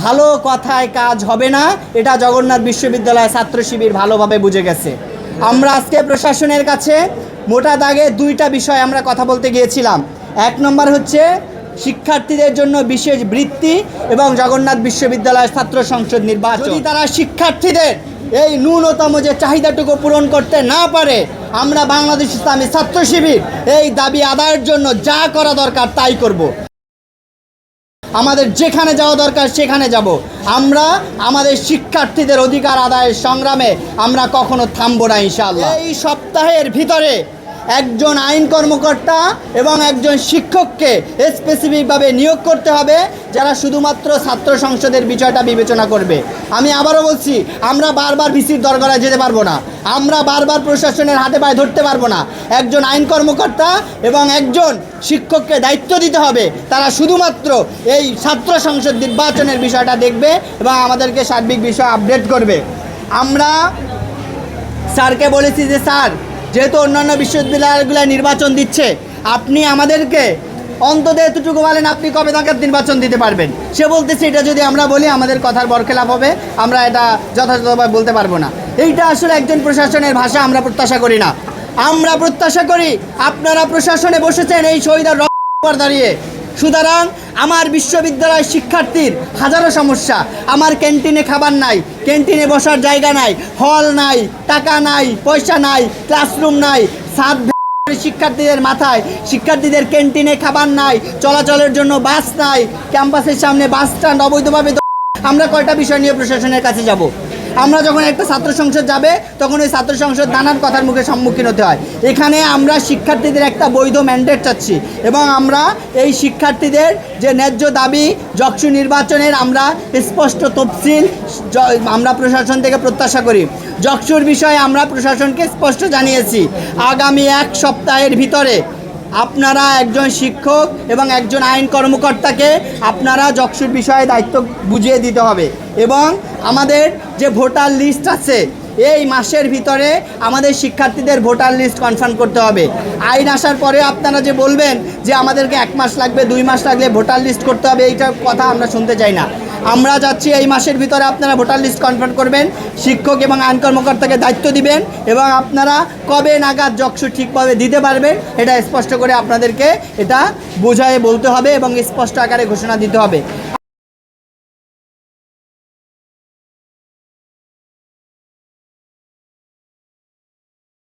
ভালো কথায় কাজ হবে না, এটা জগন্নাথ বিশ্ববিদ্যালয় ছাত্র শিবির ভালোভাবে বুঝে গেছে। আমরা আজকে প্রশাসনের কাছে মোটা দাগে দুইটা বিষয় আমরা কথা বলতে গিয়েছিলাম। এক নম্বর হচ্ছে শিক্ষার্থীদের জন্য বিশেষ বৃত্তি এবং জগন্নাথ বিশ্ববিদ্যালয়ের ছাত্র সংসদ নির্বাচন। যদি তারা শিক্ষার্থীদের এই ন্যূনতম যে চাহিদাটুকু পূরণ করতে না পারে, আমরা বাংলাদেশ ইসলামী ছাত্র শিবির এই দাবি আদায়ের জন্য যা করা দরকার তাই করব। আমাদের যেখানে যাওয়া দরকার সেখানে যাব। আমরা আমাদের শিক্ষার্থীদের অধিকার আদায়ের সংগ্রামে আমরা কখনো থামবো না ইনশাআল্লাহ। এই সপ্তাহের ভিতরে একজন আইন কর্মকর্তা এবং একজন শিক্ষককে স্পেসিফিকভাবে নিয়োগ করতে হবে, যারা শুধুমাত্র ছাত্র সংসদের বিষয়টা বিবেচনা করবে। আমি আবারও বলছি, আমরা বারবার ভিসির দরগড়ায় যেতে পারবো না, আমরা বারবার প্রশাসনের হাতে পায়ে ধরতে পারবো না। একজন আইন কর্মকর্তা এবং একজন শিক্ষককে দায়িত্ব দিতে হবে, তারা শুধুমাত্র এই ছাত্র সংসদ নির্বাচনের বিষয়টা দেখবে এবং আমাদেরকে সার্বিক বিষয় আপডেট করবে। আমরা স্যারকে বলেছি যে স্যার, যেহেতু অন্যান্য বিশ্ববিদ্যালয়গুলো নির্বাচন দিচ্ছে, আপনি আমাদেরকে অন্তত এতটুকু বলেন আপনি কবে নাগাদ নির্বাচন দিতে পারবেন। সে বলতেছে এটা যদি আমরা বলি আমাদের কথার বরখেলাপ হবে, আমরা এটা যথাযথভাবে বলতে পারবো না। এইটা আসলে একজন প্রশাসনের ভাষা আমরা প্রত্যাশা করি না। আমরা প্রত্যাশা করি আপনারা প্রশাসনে বসেছেন এই শহীদের রক্ত দাঁড়িয়ে। সুতরাং আমার বিশ্ববিদ্যালয়ের শিক্ষার্থীর হাজারো সমস্যা, আমার ক্যান্টিনে খাবার নাই, ক্যান্টিনে বসার জায়গা নাই, হল নাই, টাকা নাই, পয়সা নাই, ক্লাসরুম নাই, ছাদ শিক্ষার্থীদের মাথায়, শিক্ষার্থীদের ক্যান্টিনে খাবার নাই, চলাচলের জন্য বাস নাই, ক্যাম্পাসের সামনে বাস স্ট্যান্ড অবৈধভাবে। আমরা কয়টা বিষয় নিয়ে প্রশাসনের কাছে যাব? আমরা যখন একটা ছাত্র সংসদ যাবে তখন ওই ছাত্র সংসদ নানান কথার মুখে সম্মুখীন হতে হয়। এখানে আমরা শিক্ষার্থীদের একটা বৈধ ম্যান্ডেট চাচ্ছি এবং আমরা এই শিক্ষার্থীদের যে ন্যায্য দাবি যকসু নির্বাচনের আমরা স্পষ্ট তফসিল আমরা প্রশাসন থেকে প্রত্যাশা করি। যকসুর বিষয়ে আমরা প্রশাসনকে স্পষ্ট জানিয়েছি, আগামী এক সপ্তাহের ভিতরে আপনারা একজন শিক্ষক এবং একজন আইন কর্মকর্তাকে আপনারা যকসুর বিষয়ে দায়িত্ব বুঝিয়ে দিতে হবে এবং আমাদের যে ভোটার লিস্ট আছে এই মাসের ভিতরে আমাদের শিক্ষার্থীদের ভোটার লিস্ট কনফার্ম করতে হবে। আইন আসার পরে আপনারা যে বলবেন যে আমাদেরকে 1 মাস লাগবে, 2 মাস লাগলে ভোটার লিস্ট করতে হবে, এইটার কথা আমরা শুনতে চাই না। আমরা যাচ্ছি এই মাসের ভিতরে আপনারা ভোটার লিস্ট কনফার্ম করবেন, শিক্ষক এবং আইন কর্মকর্তাকে দায়িত্ব দিবেন এবং আপনারা কবে নাগাদ যকসু ঠিকভাবে দিতে পারবেন এটা স্পষ্ট করে আপনাদেরকে এটা বোঝায় বলতে হবে এবং স্পষ্ট আকারে ঘোষণা দিতে হবে।